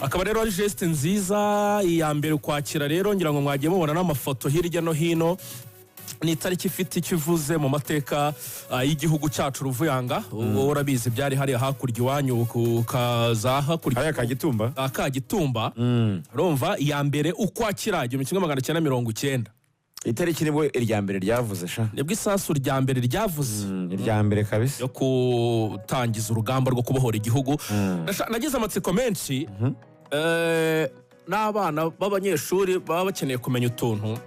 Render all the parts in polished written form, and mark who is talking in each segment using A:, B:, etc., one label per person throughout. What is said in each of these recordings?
A: akaba rero ari geste nziza iya mbere ukwakira rero ngira ngo mwagiye mubona n'amafoto hirya no hino ni itariki ifite ikivuze mu mateka y'igihugu cyacu Ruvuyanga urabizi byari hari hakurya iwanyu kukaza hakurya
B: haya Kagitumba
A: urumva iya mbere ukwakira 1990
B: itariki nibwo irya mbere ryavuze sha
A: nibwo isasu rya mbere ryavuze
B: irya mbere kabisa
A: yo kutangiza urugamba rwo kubohora igihugu nagize amatsiko menshi n'abana b'abanyeshuri baba bakeneye kumenya utuntu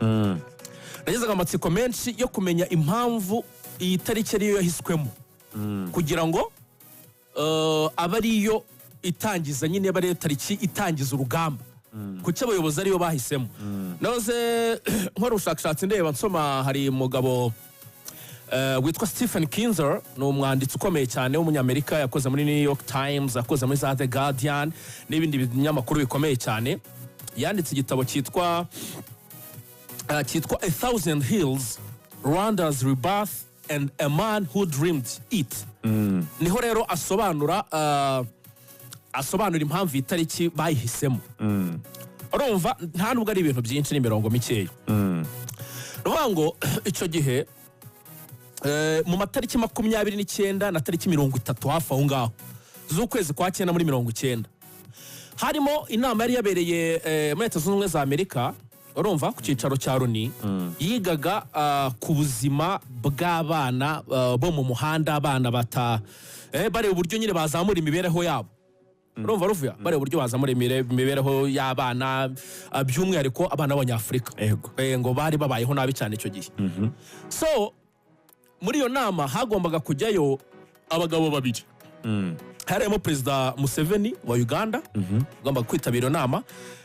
A: nagize amatsiko menshi yo kumenya impamvu iyi tariki ariyo yahiswemo kugira ngo aba ariyo itangiza nyine aba ariyo tariki itangiza urugamba kuki abayobozi ariyo bahisemo naze nkora ubushakashatsi ndeba nsoma hari umugabo witwa Stephen Kinzer ni umwanditsi ukomeye cyane w'umunyamerika yakoze muri New York Times yakoze muri The Guardian n'ibindi binyamakuru bikomeye cyane yanditse igitabo cyitwa A Thousand Hills Rwanda's Rebirth and a Man Who Dreamed It niho rero asobanura impamvu itariki bayihisemo urumva nta nubwo ari ibintu byinshi n'imirongo mikeya ruvuga ngo icyo gihe mu matariki 29 na tariki 30 hafi aho ngaho z'ukwezi kwa 9 muri 90 harimo inama yari yabereye muri Leta Zunze Ubumwe za Amerika urumva ku cyicaro cya Loni yigaga ku buzima bw'abana bo mu muhanda abana bareba uburyo nyine bazamura imibereho yabo urumva ruvuya bareba uburyo bazamura imibereho y'abana by'umwihariko abana b'Abanyafurika ngo bari babayeho nabi cyane icyo gihe so muri iyo nama hagombaga kujyayo abagabo babiri harimo Perezida Museveni wa Uganda ugomba kwitabira iyo nama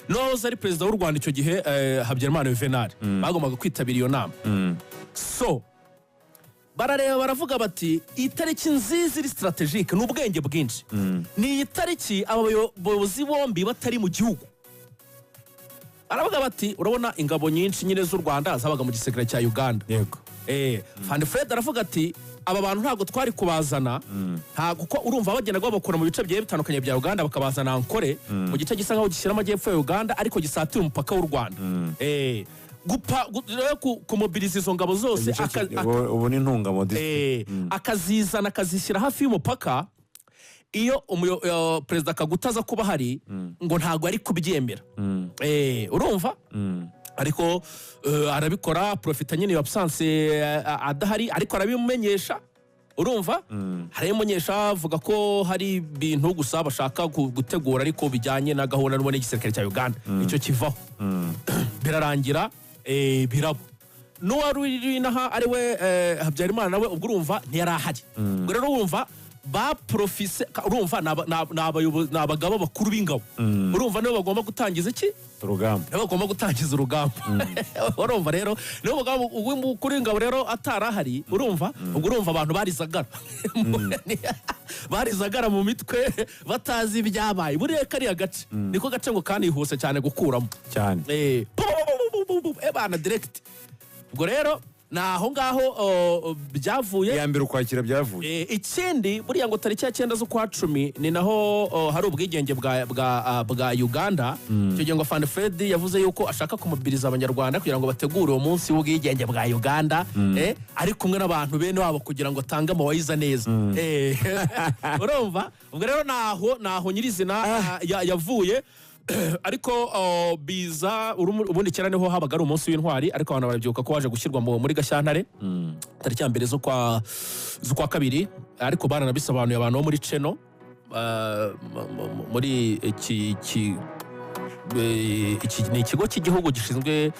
A: n'uwahoze ari Perezida w'u Rwanda icyo gihe Habyarimana Juvenal bagombaga kwitabira iyo nama so barareba baravuga bati itariki nziza iri strategique n'ubwenge bwinshi ni itariki abayobozi bombi batari mu gihugu aravuga bati urabona ingabo nyinshi nyine z'u Rwanda zabaga mu gisirikare cya Uganda
B: yego
A: Van Fred aravuga ati aba bantu ntago twari kubazana kuko urumva bagendaga babakura mu bice bitandukanye bya Uganda bakabazana ankore mu gice gisa nkaho gishyira amajyepfo ya Uganda ariko gisatira umupaka w'u Rwanda kumobiliza izo ngabo zose
B: ubu ni ntungamo
A: akazizana akazishyira hafi y'umupaka iyo Perezida Kagutaza kuba hari ngo ntago ari kubyemera urumva ariko arabikora profita nyine absence adahari ariko arabimumenyesha urumva harayimumenyesha avuga ko hari ibintu gusa bashaka gutegura ariko bijyanye na gahunda n'ubone igisirikare cya Uganda icyo kivaho birarangira birabo n'uwari naha ari we Habyarimana nawe ubwo urumva ntiyarahari ubwo rero urumva baprofise urumva n'abagabo bakuru b'ingabo urumva nibo bagomba gutangiza iki
B: urugamba
A: nibo bagomba gutangiza urugamba urumva rero nibo bagabo kuri ingabo rero atarahari urumva ubwo urumva abantu barizagara mu mitwe batazi ibyabaye buriya kariya gace niko gace ngo kandi ihuse cyane gukuramo
B: cyane
A: bana direct ubwo rero naho ngaho byavuye
B: ya mbere ukwakira byavuye
A: ikindi buriya ngo tariki ya 9 z'ukwa 10 ni naho hari ubwigenge bwa Uganda icyo gihe ngo Van Fred yavuze yuko ashaka kumobiliza abanyarwanda kugira ngo bategure uwo munsi w'ubwigenge bwa Uganda ari kumwe n'abantu bene wabo kugira ngo atange amawayiza neza urumva ubwo rero naho nyirizina yavuye ariko biza ubundi kera niho habaga ari umunsi w'intwari ariko abantu barabyuka ko waje gushyirwa muri Gashyantare tariki ya mbere z'ukwa 2 ariko baranabisobanuye abantu bo muri Cheno muri iki ni ikigo cy'igihugu gishinzwe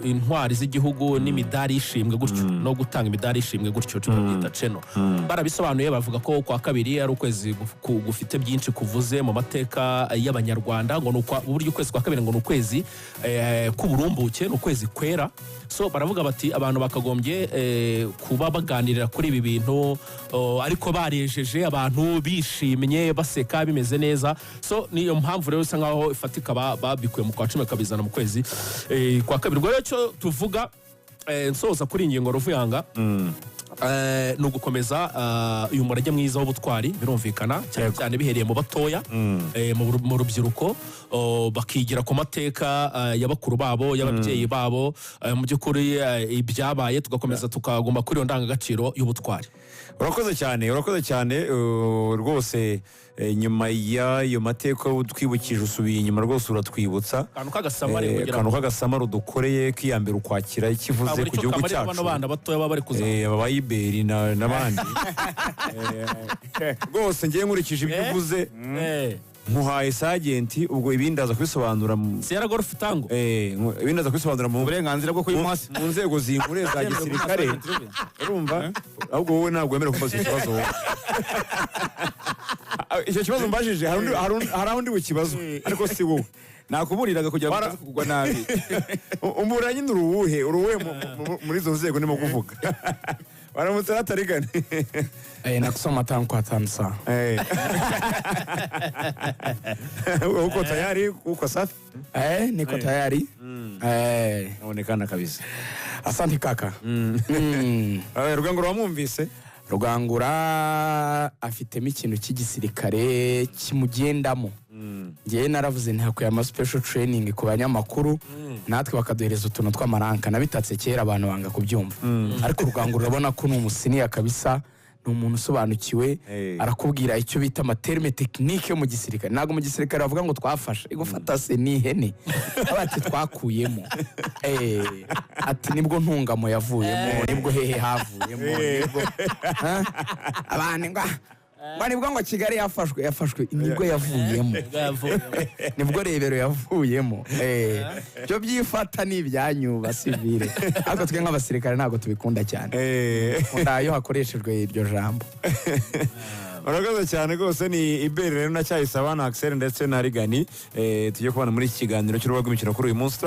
A: intwari z'igihugu n'imidari ishimwe gutyo no gutanga imidari ishimwe gutyo cyita Cheno barabisobanuye bavuga ko kwa 2 ari ukwezi gufite byinshi kuvuze mu mateka y'abanyarwanda ngo uburyo ukwezi kwa 2 ngo ni ukwezi k'uburumbuke ni ukwezi kwera so baravuga bati abantu bakagombye kuba baganirira kuri ibi bintu ariko barejeje abantu bishimye baseka bimeze neza so niyo mpamvu rero bisa nkaho ifatika babikuye mu kwa 10 kabizana mu kwezi kwa 2 rero cyo tuvuga nsoza kuri ingingo Ruvuyanga ni ugukomeza uyu murage mwiza w'ubutwari birumvikana cyane cyane bihereye mu batoya mu rubyiruko bakigira ku mateka y'abakuru babo y'ababyeyi babo mu by'ukuri ibyabaye tugakomeza tukaguma kuri iyo ndangagaciro y'ubutwari.
B: urakoze cyane rwose nyuma y'ayo mateka twibukije usubiye inyuma rwose uratwibutsa akantu k'agasama rudukoreye kiyambera ukwakira ikivuze ku gihugu cyacu aba IBL n'abandi rwose ngiye nkurikije ibyo uvuze nkuhaye sagenti ubwo ibindi aza kwisobanura
A: Sierra Golf Tango
B: ibindi aza kwisobanura mu
C: burenganzira bwo kuyimuhasi
B: mu nzego zinkure za gisirikare urumva ahubwo wowe ntabwo wemerewe kubaza ikibazo wowe icyo kibazo mbajije hari aho ndi bukibazo ariko si wowe
C: nakuburiraga kugira ngo kugwa nabi
B: umura nyine uruwe muri izo nzego ndimo kuvuga waramutse hatarigane
D: nakusoma tangu atansa
B: uko tayari uko safi
D: niko tayari
B: naonekana kabisa.
D: Asante kaka.
B: Rugangura wamwumvise?
D: Rugangura afitemo ikintu cy'igisirikare kimugendamo. Ngiye naravuze ntakuye ama special training ku banyamakuru natwe bakaduhereza utuntu tw'amaranka nabitatse kera abantu banga kubyumva. Ariko Rugangura urabona ko ni umusiniya kabisa, ni umuntu usobanukiwe, arakubwira icyo bita amaterme technique yo mu gisirikare. Nago mu gisirikare bavuga ngo twafashe igufata se ni ihene abati twakuyemo ati nibwo ntungamo yavuyemo, nibwo hehe havuyemo, nibwo abandi nibwo ngo Kigali yafashwe nibwo yavuyemo, nibwo Rebero yavuyemo. Byo byifata ni ibyanyu basivile, ariko twe nk'abasirikare ntago tubikunda cyane, ndayo hakoreshejwe iryo jambo.
B: Urakoze cyane rwose. Ni IBL rero na Asobanuye Axel ndetse na Rigani tujye kubana muri iki kiganiro cy'urubuga rw'imikino kuri uyu munsi.